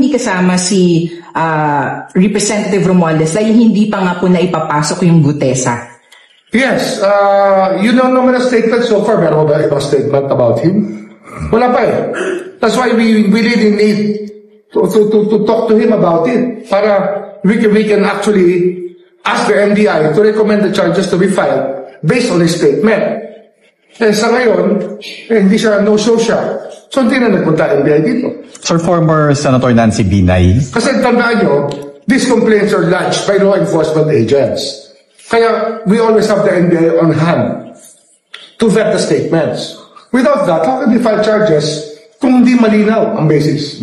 hindi kasama si Representative Romualdez dahil hindi pa nga po na ipapasok yung Gutesa? Yes, yun ang naman ang statement so far. Meron ba ibang statement about him? Wala pa eh. That's why we really need to talk to him about it para we can actually ask the NBI to recommend the charges to be filed based on his statement. Eh, sa ngayon, hindi siya, no-show siya. So, hindi na nagpunta NBI dito. Sir, former Senator Nancy Binay. Kasi tandaan nyo, these complaints are lodged by law enforcement agents. Kaya, we always have the NBI on hand to vet the statements. Without that, how can we file charges kung hindi malinaw ang basis?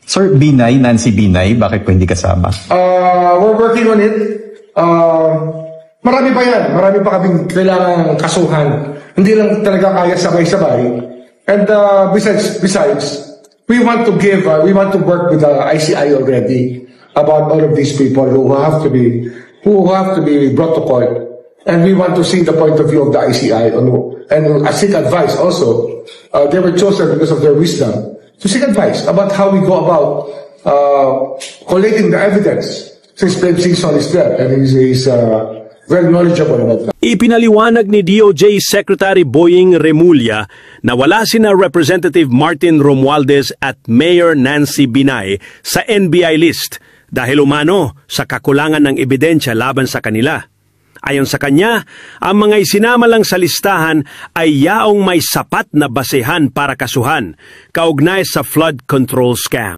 Sir, Binay, Nancy Binay, bakit po hindi kasama? We're working on it. Marami pa yan. Marami pa kaming kailangang kasuhan. Hindi lang talaga kaya sabay-sabay. And besides, we want to work with the ICI already about all of these people who have to be brought to court. And we want to see the point of view of the ICI and seek advice also. They were chosen because of their wisdom to seek advice about how we go about collating the evidence. Since Pleb Singson is there and he's very knowledgeable about that. Ipinaliwanag ni DOJ Secretary Boying Remulla na wala sina Representative Martin Romualdez at Mayor Nancy Binay sa NBI list dahil umano sa kakulangan ng ebidensya laban sa kanila. Ayon sa kanya, ang mga isinama lang sa listahan ay yaong may sapat na basehan para kasuhan, kaugnay sa flood control scam.